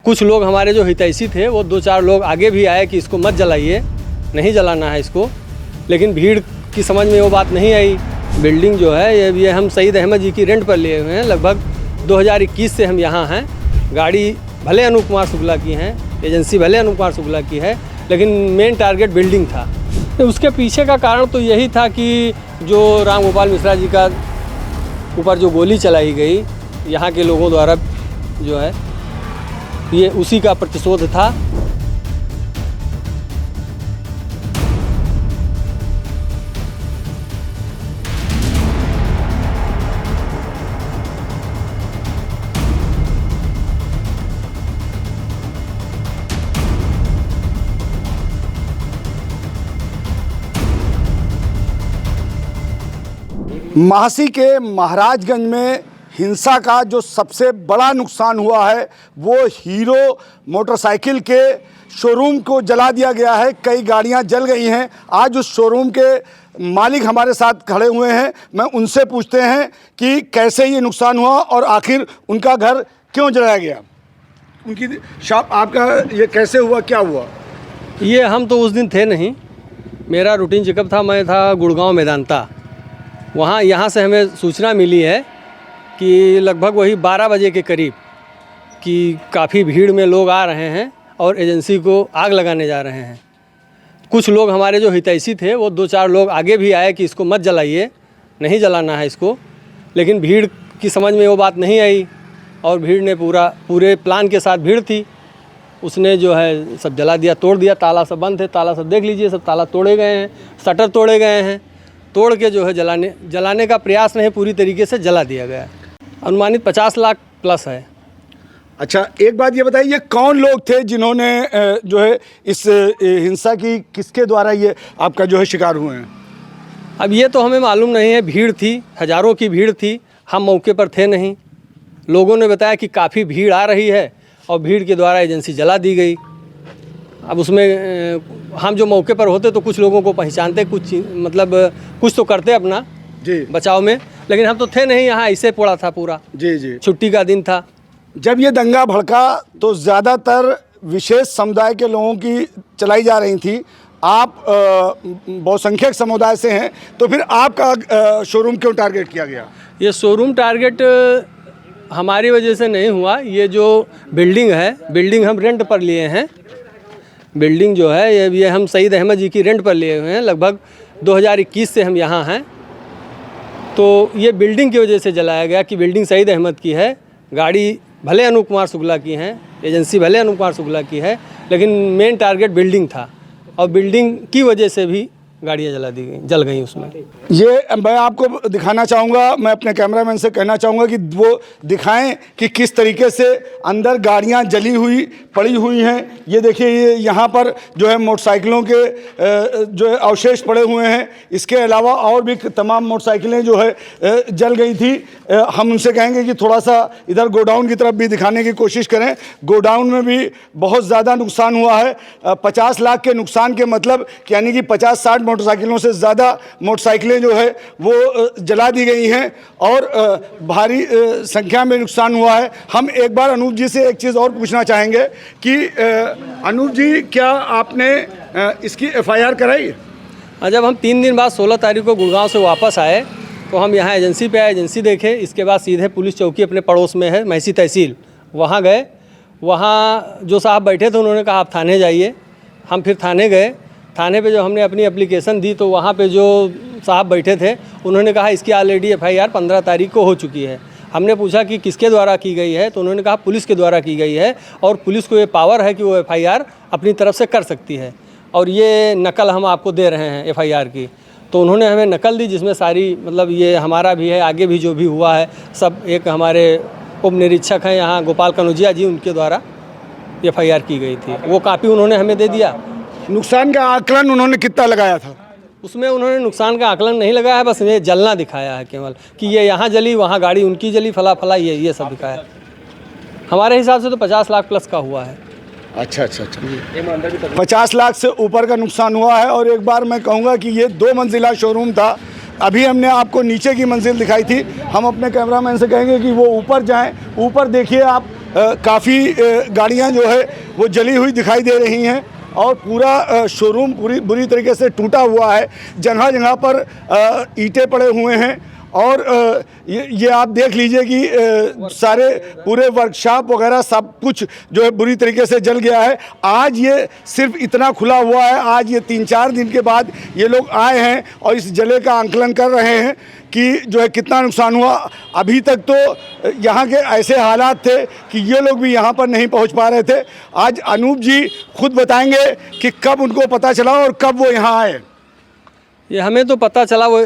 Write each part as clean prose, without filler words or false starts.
कुछ लोग हमारे जो हितैषी थे वो 2-4 लोग आगे भी आए कि इसको मत जलाइए, नहीं जलाना है इसको, लेकिन भीड़ की समझ में वो बात नहीं आई। बिल्डिंग जो है ये हम सईद अहमद जी की रेंट पर लिए हुए हैं। लगभग 2021 से हम यहाँ हैं। गाड़ी भले अनूप कुमार शुक्ला की हैं, एजेंसी भले अनूप कुमार शुक्ला की है, लेकिन मेन टारगेट बिल्डिंग था। तो उसके पीछे का कारण तो यही था कि जो राम गोपाल मिश्रा जी का ऊपर जो गोली चलाई गई यहाँ के लोगों द्वारा जो है, ये उसी का प्रतिशोध था। महासी के महाराजगंज में हिंसा का जो सबसे बड़ा नुकसान हुआ है वो हीरो मोटरसाइकिल के शोरूम को जला दिया गया है। कई गाड़ियां जल गई हैं। आज उस शोरूम के मालिक हमारे साथ खड़े हुए हैं। मैं उनसे पूछते हैं कि कैसे ये नुकसान हुआ और आखिर उनका घर क्यों जलाया गया। उनकी शॉप, आपका ये कैसे हुआ, क्या हुआ? ये हम तो उस दिन थे नहीं, मेरा रूटीन चेकअप था। मैं था गुड़गांव मैदानता। वहाँ यहाँ से हमें सूचना मिली है कि लगभग वही 12 बजे के करीब कि काफ़ी भीड़ में लोग आ रहे हैं और एजेंसी को आग लगाने जा रहे हैं। कुछ लोग हमारे जो हितैषी थे वो 2-4 लोग आगे भी आए कि इसको मत जलाइए, नहीं जलाना है इसको, लेकिन भीड़ की समझ में वो बात नहीं आई और भीड़ ने पूरे प्लान के साथ भीड़ थी, उसने जो है सब जला दिया, तोड़ दिया। ताला सब बंद थे, ताला सब देख लीजिए, सब ताला तोड़े गए हैं, शटर तोड़े गए हैं, तोड़ के जो है जलाने का प्रयास नहीं, पूरी तरीके से जला दिया गया। अनुमानित 50 लाख प्लस है। अच्छा, एक बात ये बताइए, ये कौन लोग थे जिन्होंने जो है इस हिंसा की, किसके द्वारा ये आपका जो है शिकार हुए हैं? अब ये तो हमें मालूम नहीं है। भीड़ थी, हज़ारों की भीड़ थी, हम मौके पर थे नहीं। लोगों ने बताया कि काफ़ी भीड़ आ रही है और भीड़ के द्वारा एजेंसी जला दी गई। अब उसमें हम जो मौके पर होते तो कुछ लोगों को पहचानते, कुछ तो करते अपना जी बचाव में, लेकिन हम तो थे नहीं यहाँ, ऐसे पड़ा था पूरा। जी, छुट्टी का दिन था। जब ये दंगा भड़का तो ज़्यादातर विशेष समुदाय के लोगों की चलाई जा रही थी। आप बहुसंख्यक समुदाय से हैं, तो फिर आपका शोरूम क्यों टारगेट किया गया? ये शोरूम टारगेट हमारी वजह से नहीं हुआ। ये जो बिल्डिंग है, बिल्डिंग हम रेंट पर लिए हैं। बिल्डिंग जो है ये हम सईद अहमद जी की रेंट पर लिए हुए हैं। लगभग 2021 से हम यहाँ हैं। तो ये बिल्डिंग की वजह से जलाया गया कि बिल्डिंग सईद अहमद की है, गाड़ी भले अनूप कुमार शुक्ला की हैं, एजेंसी भले अनूप कुमार शुक्ला की है, लेकिन मेन टारगेट बिल्डिंग था और बिल्डिंग की वजह से भी गाड़ियाँ जल गई उसमें। ये मैं आपको दिखाना चाहूँगा, मैं अपने कैमरामैन से कहना चाहूँगा कि वो दिखाएं कि किस तरीके से अंदर गाड़ियाँ जली हुई पड़ी हुई हैं। ये देखिए, ये यहाँ पर जो है मोटरसाइकिलों के जो है अवशेष पड़े हुए हैं। इसके अलावा और भी तमाम मोटरसाइकिलें जो है जल गई थी। हम उनसे कहेंगे कि थोड़ा सा इधर गोडाउन की तरफ भी दिखाने की कोशिश करें। गोडाउन में भी बहुत ज़्यादा नुकसान हुआ है। 50 लाख के नुकसान के मतलब यानी कि 50-60 मोटरसाइकिलों से ज़्यादा मोटरसाइकिलें जो है वो जला दी गई हैं और भारी संख्या में नुकसान हुआ है। हम एक बार अनूप जी से एक चीज़ और पूछना चाहेंगे कि अनूप जी, क्या आपने इसकी FIR कराई? जब हम 3 दिन बाद 16 तारीख को गुड़गांव से वापस आए तो हम यहाँ एजेंसी पे आए, एजेंसी देखे। इसके बाद सीधे पुलिस चौकी अपने पड़ोस में है, महसी तहसील, वहाँ गए। वहाँ जो साहब बैठे थे उन्होंने कहा आप थाने जाइए। हम फिर थाने गए। थाने पे जो हमने अपनी एप्लीकेशन दी तो वहाँ पे जो साहब बैठे थे उन्होंने कहा इसकी ऑलरेडी FIR 15 तारीख को हो चुकी है। हमने पूछा कि किसके द्वारा की गई है, तो उन्होंने कहा पुलिस के द्वारा की गई है और पुलिस को ये पावर है कि वो FIR अपनी तरफ से कर सकती है और ये नकल हम आपको दे रहे हैं FIR की। तो उन्होंने हमें नकल दी जिसमें सारी ये हमारा भी है, आगे भी जो भी हुआ है सब। एक हमारे उप निरीक्षक हैं यहाँ गोपाल कनौजिया जी, उनके द्वारा FIR की गई थी। वो कापी उन्होंने हमें दे दिया। नुकसान का आकलन उन्होंने कितना लगाया था? उसमें उन्होंने नुकसान का आकलन नहीं लगाया है, बस ये जलना दिखाया है केवल कि ये यहाँ जली, वहाँ गाड़ी उनकी जली, फला ये सब दिखाया। हमारे हिसाब से तो 50 लाख प्लस का हुआ है। अच्छा 50 लाख से ऊपर का नुकसान हुआ है। और एक बार मैं कहूँगा कि ये 2 मंजिला शोरूम था। अभी हमने आपको नीचे की मंजिल दिखाई थी। हम अपने कैमरामैन से कहेंगे कि वो ऊपर जाएं। ऊपर देखिए आप काफ़ी गाड़ियां जो है वो जली हुई दिखाई दे रही हैं और पूरा शोरूम बुरी तरीके से टूटा हुआ है। जगह जगह पर ईंटें पड़े हुए हैं और ये आप देख लीजिए कि सारे पूरे वर्कशॉप वगैरह सब कुछ जो है बुरी तरीके से जल गया है। आज ये सिर्फ इतना खुला हुआ है, आज ये 3-4 दिन के बाद ये लोग आए हैं और इस जले का आंकलन कर रहे हैं कि जो है कितना नुकसान हुआ। अभी तक तो यहाँ के ऐसे हालात थे कि ये लोग भी यहाँ पर नहीं पहुँच पा रहे थे। आज अनूप जी खुद बताएंगे कि कब उनको पता चला और कब वो यहाँ आए। ये हमें तो पता चला वो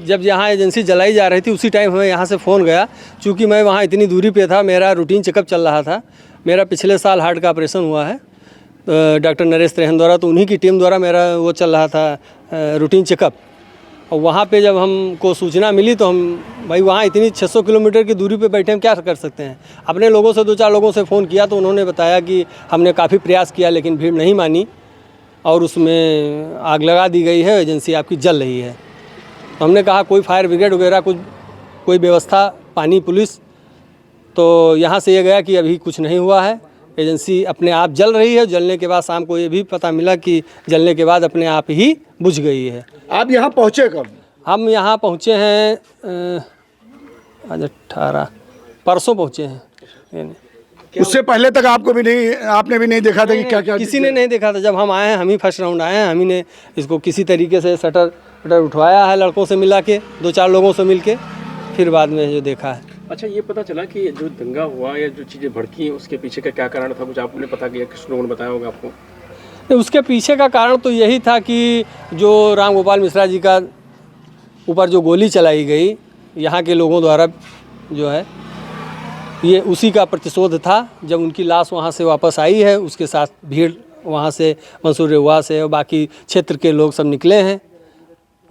जब यहाँ एजेंसी जलाई जा रही थी उसी टाइम हमें यहाँ से फ़ोन गया। चूँकि मैं वहाँ इतनी दूरी पे था, मेरा रूटीन चेकअप चल रहा था। मेरा पिछले साल हार्ट का ऑपरेशन हुआ है डॉक्टर नरेश त्रेहन द्वारा, तो उन्हीं की टीम द्वारा मेरा वो चल रहा था रूटीन चेकअप। और वहाँ पे जब हमको सूचना मिली तो हम भाई वहाँ इतनी 600 किलोमीटर की दूरी पे बैठे हम क्या कर सकते हैं। अपने लोगों से 2-4 लोगों से फ़ोन किया तो उन्होंने बताया कि हमने काफ़ी प्रयास किया लेकिन भीड़ नहीं मानी और उसमें आग लगा दी गई है, एजेंसी आपकी जल रही है। तो हमने कहा कोई फायर ब्रिगेड वगैरह कोई व्यवस्था, पानी, पुलिस, तो यहाँ से ये गया कि अभी कुछ नहीं हुआ है, एजेंसी अपने आप जल रही है। जलने के बाद शाम को ये भी पता मिला कि जलने के बाद अपने आप ही बुझ गई है। आप यहाँ पहुँचे कब? हम यहाँ पहुँचे हैं आज 18, परसों पहुँचे हैं। उससे पहले तक आपने भी नहीं देखा था कि क्या क्या? किसी ने नहीं देखा था। जब हम आए हैं, हम ही फर्स्ट राउंड आए हैं, हम ही ने इसको किसी तरीके से शटर उठवाया है, लड़कों से मिला के, 2-4 लोगों से मिल के, फिर बाद में जो देखा है। अच्छा, ये पता चला कि जो दंगा हुआ या जो चीज़ें भड़की हैं उसके पीछे का क्या कारण था? कुछ आपने पता किया, किस लोगों ने बताया होगा आपको? उसके पीछे का कारण तो यही था कि जो राम गोपाल मिश्रा जी का ऊपर जो गोली चलाई गई यहाँ के लोगों द्वारा जो है, ये उसी का प्रतिशोध था। जब उनकी लाश वहाँ से वापस आई है, उसके साथ भीड़ वहाँ से मंसूर रेवा से और बाकी क्षेत्र के लोग सब निकले हैं,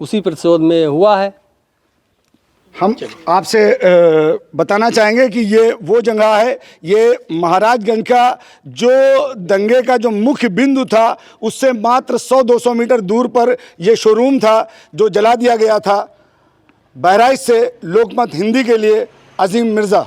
उसी प्रतिशोध में हुआ है। हम आपसे बताना चाहेंगे कि ये वो जगह है, ये महाराजगंज का जो दंगे का जो मुख्य बिंदु था उससे मात्र 100-200 मीटर दूर पर ये शोरूम था जो जला दिया गया था। बहराइच से लोकमत हिंदी के लिए अजीम मिर्ज़ा।